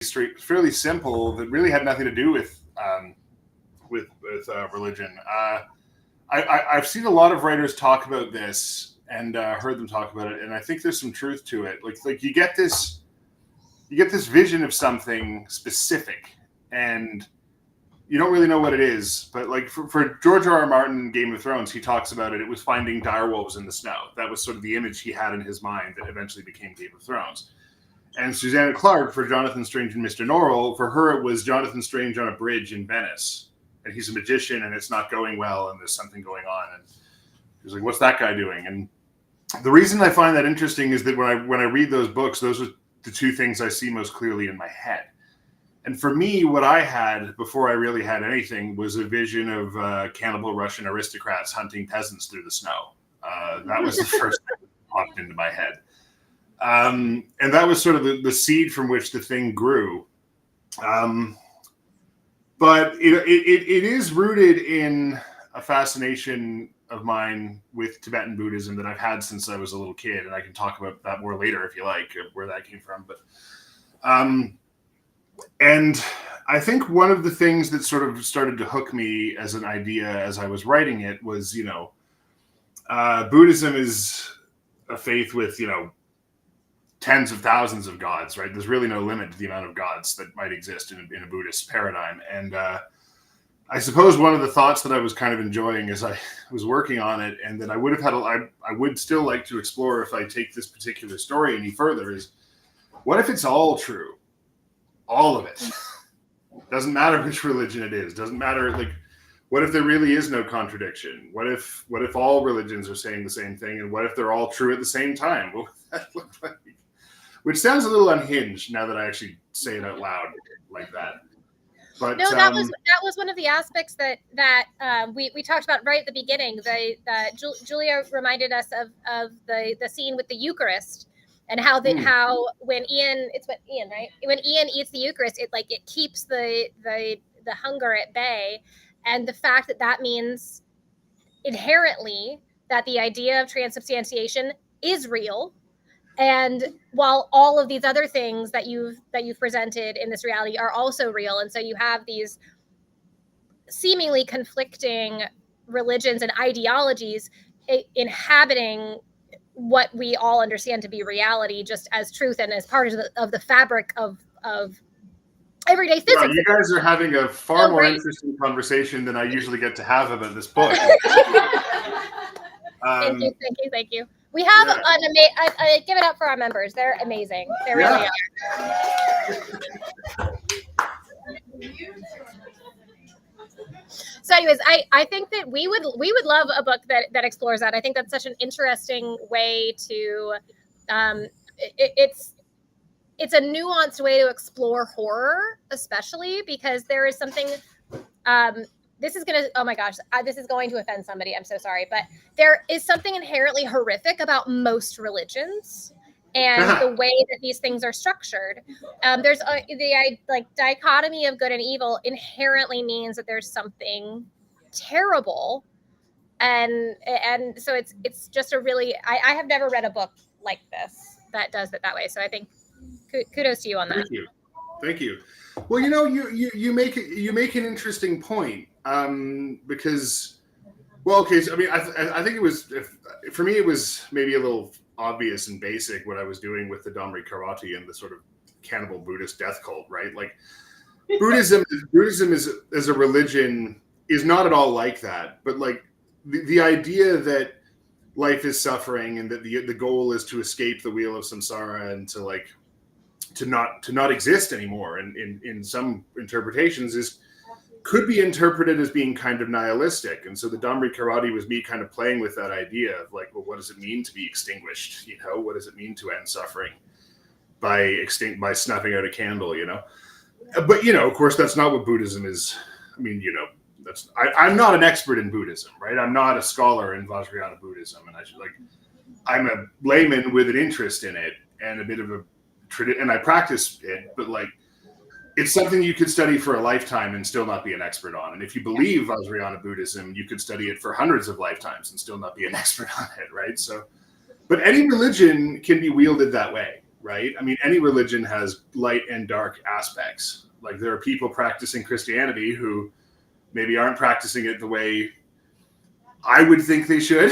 fairly simple that really had nothing to do with religion. I've seen a lot of writers talk about this and heard them talk about it, and I think there's some truth to it. Like you get this vision of something specific, and you don't really know what it is. But like for George R. R. Martin, Game of Thrones, he talks about it. It was finding direwolves in the snow. That was sort of the image he had in his mind that eventually became Game of Thrones. And Susanna Clarke, for Jonathan Strange and Mr. Norrell, for her it was Jonathan Strange on a bridge in Venice. And he's a magician and it's not going well and there's something going on. And he's like, what's that guy doing? And the reason I find that interesting is that when I read those books, those are the two things I see most clearly in my head. And for me, what I had before I really had anything was a vision of cannibal Russian aristocrats hunting peasants through the snow. That was the first thing that popped into my head. And that was sort of the seed from which the thing grew. But it is rooted in a fascination of mine with Tibetan Buddhism that I've had since I was a little kid. And I can talk about that more later if you like, where that came from. But and I think one of the things that sort of started to hook me as an idea as I was writing it was, Buddhism is a faith with, tens of thousands of gods, right? There's really no limit to the amount of gods that might exist in a Buddhist paradigm. And I suppose one of the thoughts that I was kind of enjoying as I was working on it, and that I would have had, I would still like to explore if I take this particular story any further, is what if it's all true? All of it. Doesn't matter which religion it is. Doesn't matter, like, what if there really is no contradiction? What if all religions are saying the same thing? And what if they're all true at the same time? What would that look like? Which sounds a little unhinged now that I actually say it out loud like that. But no, that was one of the aspects that we talked about right at the beginning. Julia reminded us of the scene with the Eucharist and how when Ian eats the Eucharist, it keeps the hunger at bay, and the fact that means inherently that the idea of transubstantiation is real. And while all of these other things that you've presented in this reality are also real, and so you have these seemingly conflicting religions and ideologies inhabiting what we all understand to be reality, just as truth and as part of the fabric of everyday physics. Wow, you guys are having a far more interesting conversation than I usually get to have about this book. Thank you. We have give it up for our members. They're amazing. They really are. So anyways, I think that we would love a book that explores that. I think that's such an interesting way to it's a nuanced way to explore horror, especially because there is something this is going to offend somebody. I'm so sorry. But there is something inherently horrific about most religions and the way that these things are structured. There's the dichotomy of good and evil inherently means that there's something terrible. And so it's just a really, I have never read a book like this that does it that way. So I think kudos to you on that. Thank you. Well, you make an interesting point. Because, well, okay, so I mean, I think it was, for me, it was maybe a little obvious and basic what I was doing with the Domri Karate and the sort of cannibal Buddhist death cult, right? Like, Buddhism as a religion is not at all like that, but like the idea that life is suffering and that the goal is to escape the wheel of samsara and to not exist anymore, and in some interpretations could be interpreted as being kind of nihilistic. And so the Domri Karate was me kind of playing with that idea of like, well, what does it mean to be extinguished? What does it mean to end suffering by snuffing out a candle, But, of course, that's not what Buddhism is. I mean, I'm not an expert in Buddhism, right? I'm not a scholar in Vajrayana Buddhism. And I'm a layman with an interest in it and a bit of and I practice it, but it's something you could study for a lifetime and still not be an expert on. And if you believe Vajrayana Buddhism, you could study it for hundreds of lifetimes and still not be an expert on it, right? So, but any religion can be wielded that way. right? I mean, any religion has light and dark aspects. Like there are people practicing Christianity who maybe aren't practicing it the way I would think they should.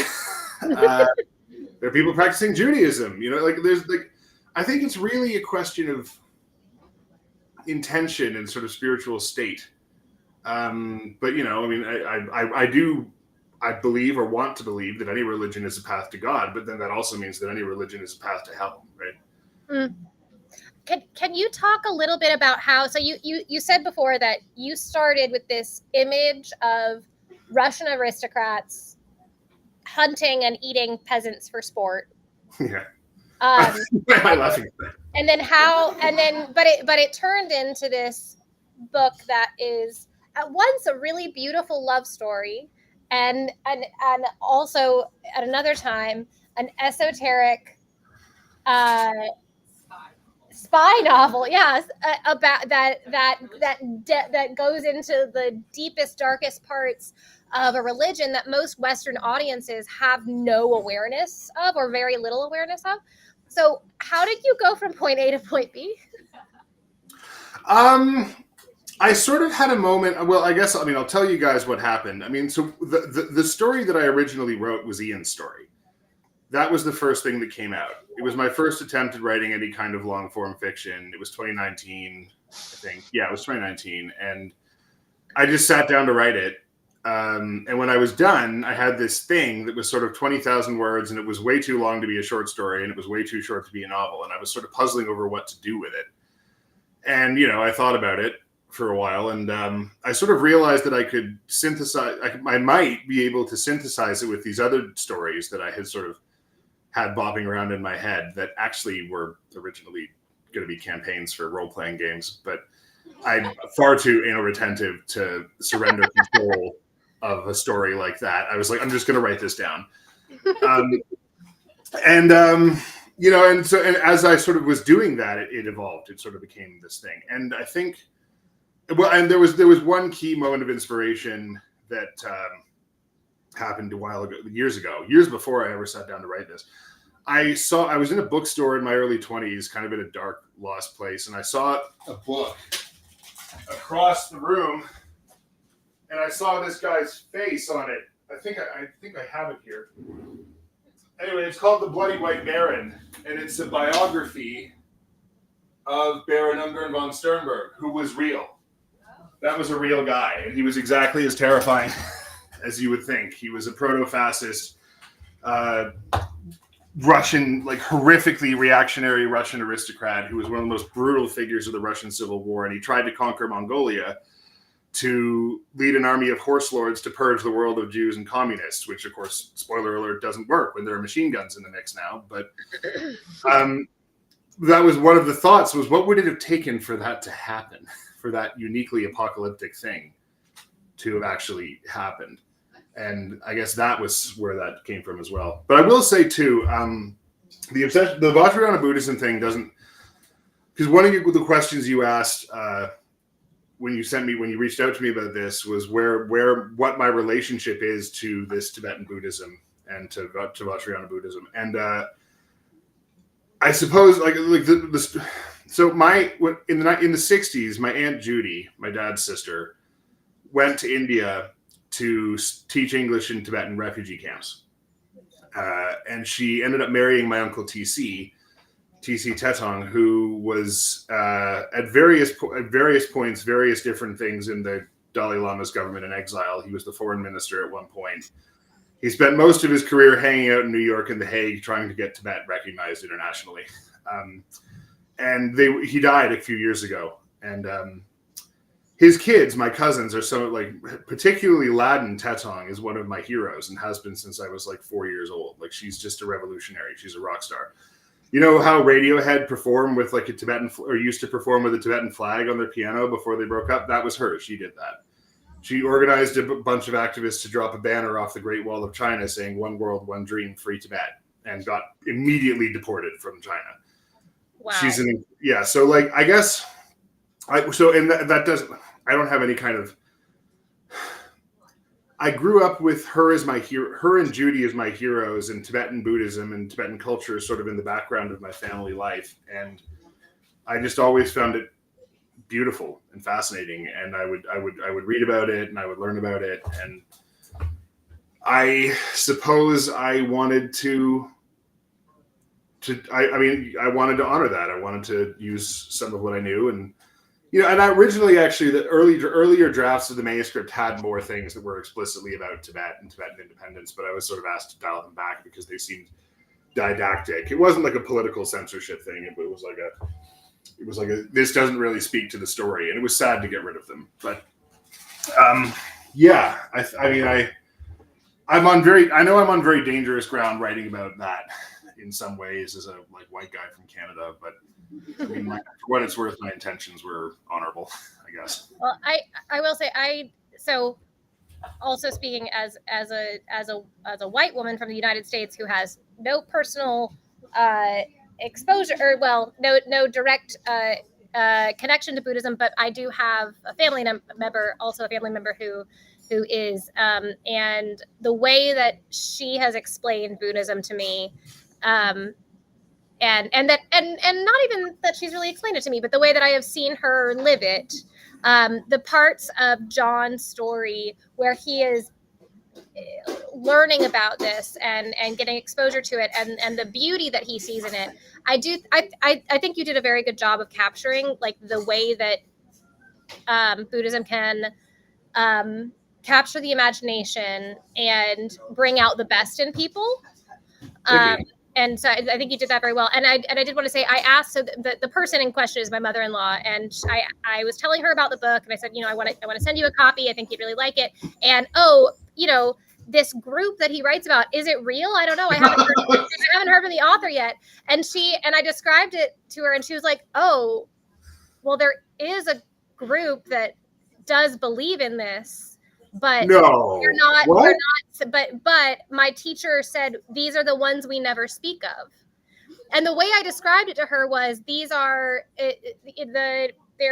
There are people practicing Judaism, like there's like, I think it's really a question of intention and sort of spiritual state. But I mean, I believe or want to believe that any religion is a path to God, but then that also means that any religion is a path to hell, right? Can you talk a little bit about how, so you said before that you started with this image of Russian aristocrats hunting and eating peasants for sport. Yeah. And then but it turned into this book that is at once a really beautiful love story and also at another time an esoteric spy novel, yes, about that goes into the deepest, darkest parts of a religion that most Western audiences have no awareness of or very little awareness of. So how did you go from point A to point B? I sort of had a moment. Well, I'll tell you guys what happened. I mean, so the story that I originally wrote was Ian's story. That was the first thing that came out. It was my first attempt at writing any kind of long form fiction. It was 2019, I think. Yeah, it was 2019. And I just sat down to write it. And when I was done, I had this thing that was sort of 20,000 words, and it was way too long to be a short story, and it was way too short to be a novel. And I was sort of puzzling over what to do with it. And, I thought about it for a while, and I sort of realized that I could synthesize, I might be able to synthesize it with these other stories that I had sort of had bobbing around in my head that actually were originally going to be campaigns for role-playing games, but I'm far too anal retentive to surrender control of a story like that. I was like, I'm just going to write this down. And as I sort of was doing that, it evolved. It sort of became this thing. And I think, and there was one key moment of inspiration that happened a while ago, years before I ever sat down to write this. I was in a bookstore in my early 20s, kind of in a dark, lost place, and I saw a book across the room, and I saw this guy's face on it. I think I have it here. Anyway, it's called The Bloody White Baron, and it's a biography of Baron Ungern von Sternberg, who was real. That was a real guy, and he was exactly as terrifying as you would think. He was a proto-fascist, Russian, like horrifically reactionary Russian aristocrat who was one of the most brutal figures of the Russian Civil War, and he tried to conquer Mongolia to lead an army of horse lords to purge the world of Jews and communists, which, of course, spoiler alert, doesn't work when there are machine guns in the mix now. But that was one of the thoughts, was what would it have taken for that to happen, for that uniquely apocalyptic thing to have actually happened? And I guess that was where that came from as well. But I will say, too, the Vajrayana Buddhism thing doesn't, because one of the questions you asked when you reached out to me about this was what my relationship is to this Tibetan Buddhism and to Vajrayana Buddhism. And I suppose so in the 60s, my Aunt Judy, my dad's sister, went to India to teach English in Tibetan refugee camps. And she ended up marrying my uncle TC Tetong, who was at various points, various different things in the Dalai Lama's government in exile. He was the foreign minister at one point. He spent most of his career hanging out in New York and The Hague, trying to get Tibet recognized internationally. And he died a few years ago. And his kids, my cousins, are so particularly Ladin Tetong is one of my heroes and has been since I was 4 years old. She's just a revolutionary. She's a rock star. You know how Radiohead performed with a Tibetan, or used to perform with a Tibetan flag on their piano before they broke up? That was her. She did that. She organized a bunch of activists to drop a banner off the Great Wall of China saying "One World, One Dream, Free Tibet," and got immediately deported from China. Wow. So I guess that doesn't. I don't have any kind of. I grew up with her as my hero, her and Judy as my heroes, and Tibetan Buddhism and Tibetan culture sort of in the background of my family life. And I just always found it beautiful and fascinating. And I would read about it and I would learn about it. And I suppose I wanted I wanted to honor that. I wanted to use some of what I knew. And and I originally, actually, the earlier drafts of the manuscript had more things that were explicitly about Tibet and Tibetan independence, but I was sort of asked to dial them back because they seemed didactic. It wasn't like a political censorship thing. It was like a this doesn't really speak to the story, and it was sad to get rid of them. But yeah, I'm on very dangerous ground writing about that in some ways as a white guy from Canada, but I mean, for what it's worth, my intentions were honorable, I guess. Well, I will say so also speaking as a white woman from the United States who has no personal exposure, or no direct connection to Buddhism, but I do have a family member who is, and the way that she has explained Buddhism to me, and not even that she's really explained it to me, but the way that I have seen her live it, the parts of John's story where he is learning about this and getting exposure to it, and the beauty that he sees in it, I think you did a very good job of capturing like the way that Buddhism can capture the imagination and bring out the best in people. And so I think you did that very well. And I did want to say, I asked, so the person in question is my mother-in-law, and I was telling her about the book, and I said, I want to send you a copy. I think you'd really like it. And this group that he writes about, is it real? I don't know. I haven't heard from the author yet. And I described it to her, and she was like, oh, well, there is a group that does believe in this. But we're not, but my teacher said these are the ones we never speak of. And the way I described it to her was, there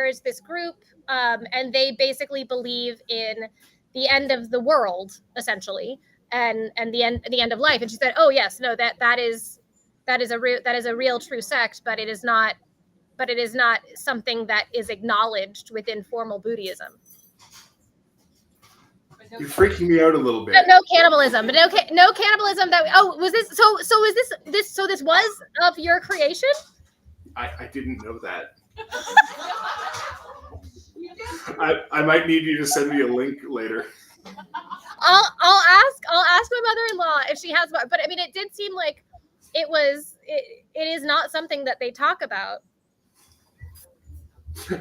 is this group, and they basically believe in the end of the world, essentially, and the end of life. And she said, oh yes, no, that is a real true sect, but it is not something that is acknowledged within formal Buddhism. You're freaking me out a little bit. No cannibalism, but no cannibalism. Was this so this was of your creation? I didn't know that. I might need you to send me a link later. I'll ask my mother-in-law if she has one. But I mean, it did seem like it is not something that they talk about. It's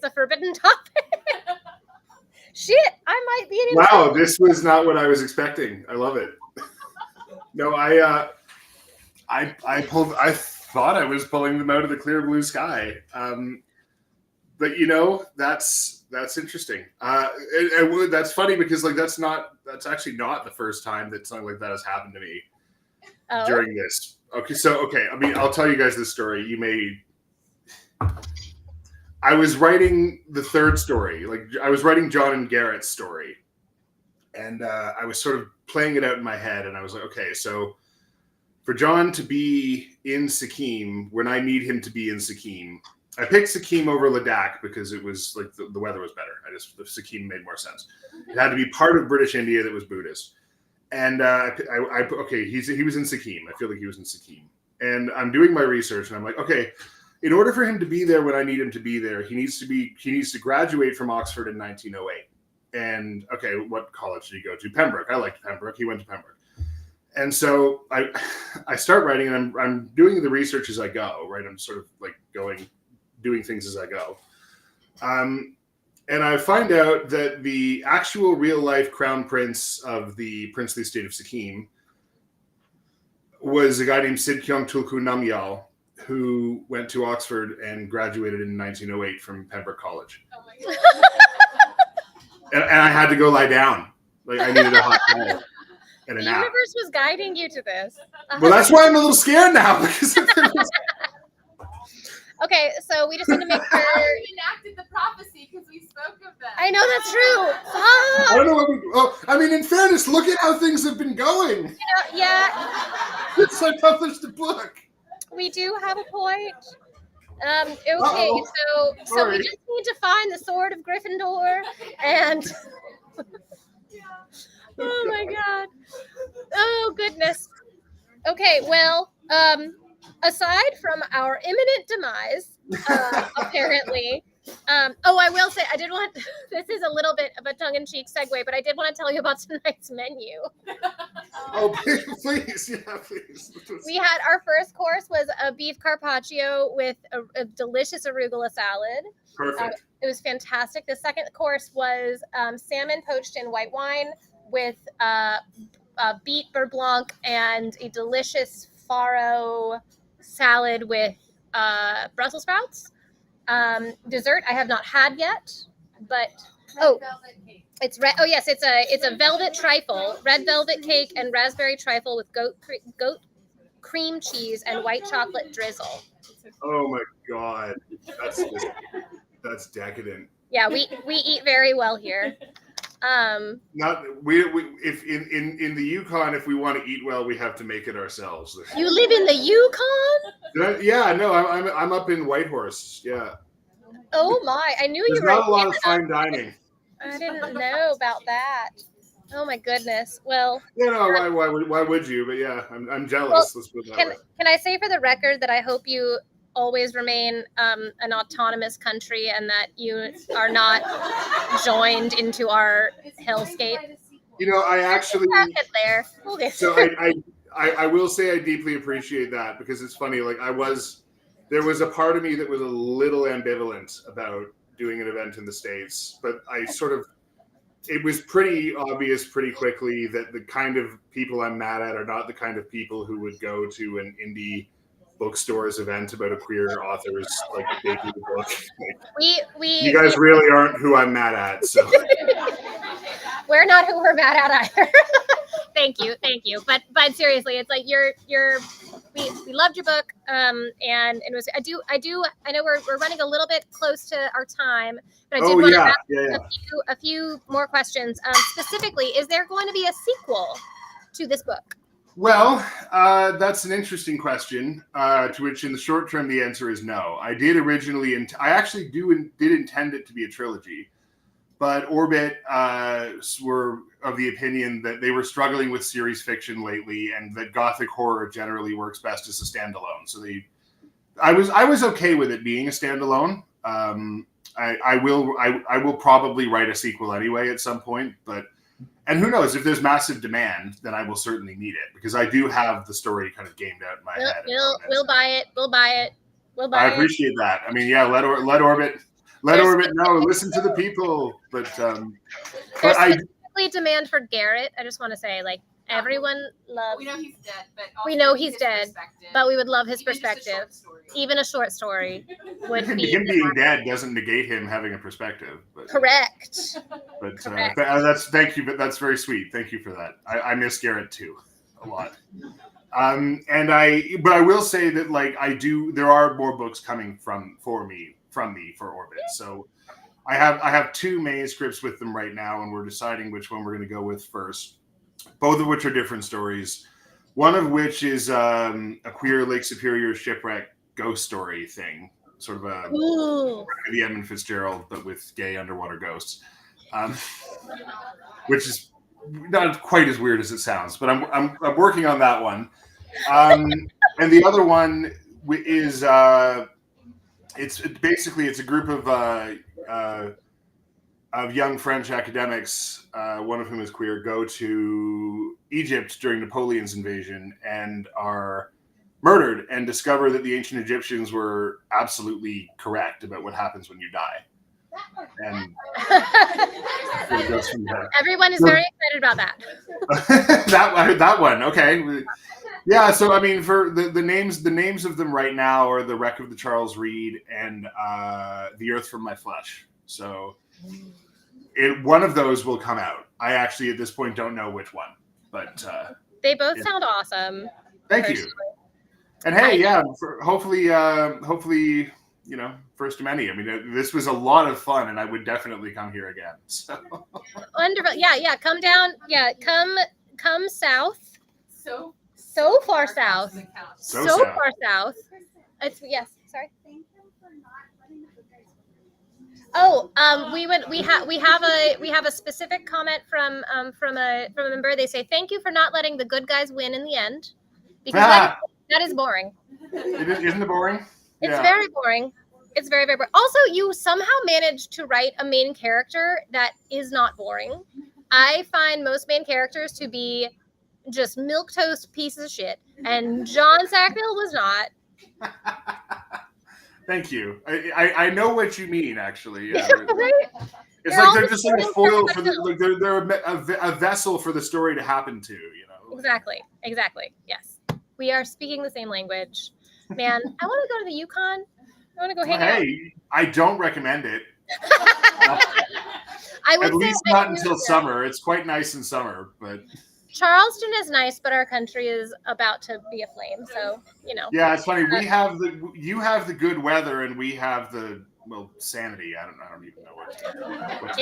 a forbidden topic. Shit, I might be an wow, this was not what I was expecting. I love it. No, I thought I was pulling them out of the clear blue sky. But that's interesting. And that's funny because that's actually not the first time that something like that has happened to me during this. Okay. I mean, I'll tell you guys this story. I was writing the third story. I was writing John and Garrett's story. And I was sort of playing it out in my head. And I was like, okay, so for John to be in Sikkim, when I need him to be in Sikkim, I picked Sikkim over Ladakh because it was like the weather was better. The Sikkim made more sense. It had to be part of British India that was Buddhist. And he was in Sikkim. I feel like he was in Sikkim. And I'm doing my research, and I'm like, okay, in order for him to be there when I need him to be there, he needs to graduate from Oxford in 1908. And okay, what college did he go to? Pembroke. I liked Pembroke. He went to Pembroke. And so I start writing, and I'm doing the research as I go. Right, I'm sort of like doing things as I go. And I find out that the actual real-life crown prince of the princely state of Sikkim was a guy named Sidkyong Tulku Namgyal, who went to Oxford and graduated in 1908 from Pembroke College. Oh my God. and I had to go lie down. I needed a hot towel and a nap. The universe was guiding you to this. Well, that's why I'm a little scared now. Because Okay, so we just need to make sure. We enacted the prophecy because we spoke of them. I know that's true. I don't know what I mean, in fairness, look at how things have been going. Yeah, Since I published the book. we do have a point. Okay, Uh-oh. so we Sorry. just need to find the sword of Gryffindor and oh my god. Oh goodness. Okay, well, aside from our imminent demise, apparently, I will say I did want. This is a little bit of a tongue-in-cheek segue, but I did want to tell you about tonight's menu. Oh, please, yeah, please. We had our first course was a beef carpaccio with a delicious arugula salad. Perfect. It was fantastic. The second course was salmon poached in white wine with beet beurre blanc and a delicious farro salad with Brussels sprouts. Dessert I have not had yet, but Velvet cake. it's red. Oh yes, it's a velvet trifle, red velvet cake and raspberry trifle with goat cream cheese and white chocolate drizzle. Oh my god, that's decadent. Yeah, we eat very well here. Not we if in the Yukon, if we want to eat well, we have to make it ourselves. You live in the Yukon? Yeah, no, I'm up in Whitehorse. Yeah. Oh my! I knew There's you were. not a lot of fine dining. I didn't know about that. Oh my goodness. Well. Yeah, no, why would you? But yeah, I'm jealous. Let's put it that way. Can I say for the record that I hope you always remain an autonomous country and that you are not joined into our hellscape? You know, I actually. There. Okay. So I will say I deeply appreciate that because it's funny. Like there was a part of me that was a little ambivalent about doing an event in the States, but it was pretty obvious pretty quickly that the kind of people I'm mad at are not the kind of people who would go to an indie bookstore's event about a queer author's like debut book. You guys really aren't who I'm mad at, so we're not who we're mad at either. Thank you. But seriously, it's like we loved your book, and it was I know we're running a little bit close to our time, but I did want to ask a few more questions. Specifically, is there going to be a sequel to this book? Well, that's an interesting question. To which, in the short term, the answer is no. I did originally, I actually did intend it to be a trilogy. But Orbit were of the opinion that they were struggling with series fiction lately, and that Gothic horror generally works best as a standalone. So I was okay with it being a standalone. I will probably write a sequel anyway at some point, and who knows, if there's massive demand, then I will certainly need it because I do have the story kind of gamed out in my head. We'll buy it. I appreciate that. I mean, yeah, let Orbit. Let Orbit know. Listen to the people, but there's specifically demand for Garrett. I just want to say, like, everyone loves. We know he's dead, but we know he's dead, but we would love his perspective. Even a short story would be. Him being dead doesn't negate him having a perspective. But, correct. But that's thank you. But that's very sweet. Thank you for that. I miss Garrett too, a lot. But I will say that like there are more books coming from me for Orbit. So I have two manuscripts with them right now, and we're deciding which one we're going to go with first. Both of which are different stories. One of which is a queer Lake Superior shipwreck ghost story thing, sort of the Edmund Fitzgerald, but with gay underwater ghosts, which is not quite as weird as it sounds. But I'm working on that one, and the other one is. It's a group of young French academics, one of whom is queer, go to Egypt during Napoleon's invasion and are murdered and discover that the ancient Egyptians were absolutely correct about what happens when you die. And everyone is very excited about that. that one, okay. Yeah, so I mean, for the names of them right now are The Wreck of the Charles Reed and The Earth from My Flesh. So one of those will come out. I actually at this point don't know which one, but they both sound awesome. Thank you. And hey, hopefully first of many. I mean, this was a lot of fun, and I would definitely come here again. So. Wonderful. Yeah. Come down. Yeah. Come south. So Far south. So So south. far south. Yes. Sorry. Oh, we have a specific comment from a member. They say, "Thank you for not letting the good guys win in the end," because that is boring. Isn't it boring? It's very boring. It's very, very boring. Also, you somehow managed to write a main character that is not boring. I find most main characters to be just milquetoast pieces of shit, and John Sackville was not. Thank you. I know what you mean, actually. Yeah. Right? It's like they're just like a foil for they're a vessel for the story to happen to, Exactly. Yes. We are speaking the same language. Man, I want to go to the Yukon. I want to go hang out. Hey, I don't recommend it. I would At least not until summer. It's quite nice in summer, but Charleston is nice, but our country is about to be aflame. So, Yeah, it's funny. You have the good weather, and we have the sanity. I don't even know what to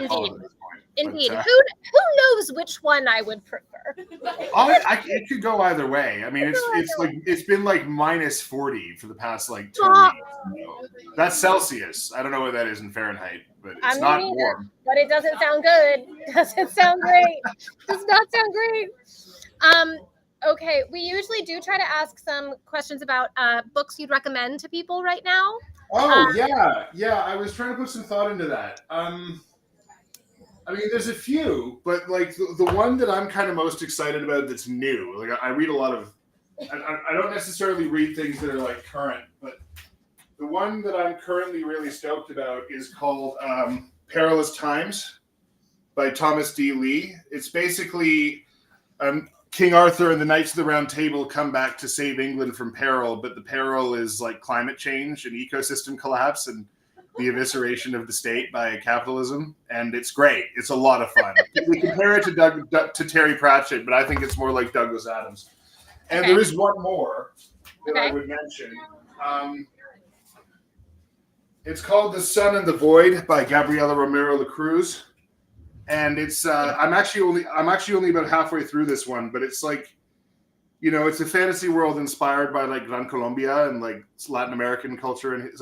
call it at this point. Indeed. But, who knows which one I would prefer? It could go either way. I mean, it's been like minus 40 for the past 2 weeks. That's Celsius. I don't know what that is in Fahrenheit, but it's not warm. But it doesn't sound good. It doesn't sound great. Does not sound great. Okay, we usually do try to ask some questions about books you'd recommend to people right now. Oh, yeah. I was trying to put some thought into that. I mean, there's a few, but the one that I'm kind of most excited about that's new. Like I read a lot of. I don't necessarily read things that are current, but the one that I'm currently really stoked about is called Perilous Times by Thomas D. Lee. It's basically King Arthur and the Knights of the Round Table come back to save England from peril, but the peril is climate change and ecosystem collapse and the evisceration of the state by capitalism. And it's great. It's a lot of fun. We compare it to Terry Pratchett, but I think it's more like Douglas Adams. And there is one more that I would mention. It's called The Sun and the Void by Gabriela Romero Lacruz. And it's I'm actually only about halfway through this one, but it's it's a fantasy world inspired by Gran Colombia and Latin American culture, and it's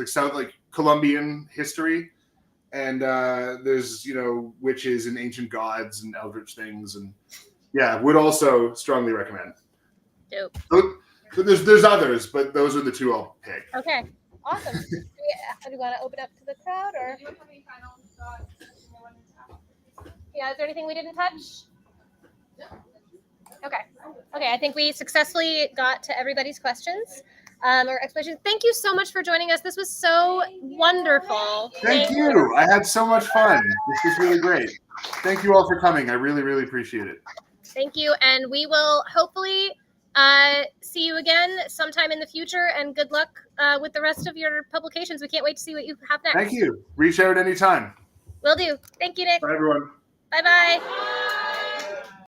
Colombian history. And there's witches and ancient gods and eldritch things, and would also strongly recommend. Dope. So there's others, but those are the two I'll pick. Okay, awesome. Do you want to open up to the crowd, or? Yeah, is there anything we didn't touch? Okay, I think we successfully got to everybody's questions or explanations. Thank you so much for joining us. This was so wonderful. Thank you. I had so much fun. This was really great. Thank you all for coming. I really, really appreciate it. Thank you, and we will hopefully see you again sometime in the future, and good luck with the rest of your publications. We can't wait to see what you have next. Thank you. Reach out anytime. Will do. Thank you, Nick. Bye, everyone. Bye-bye.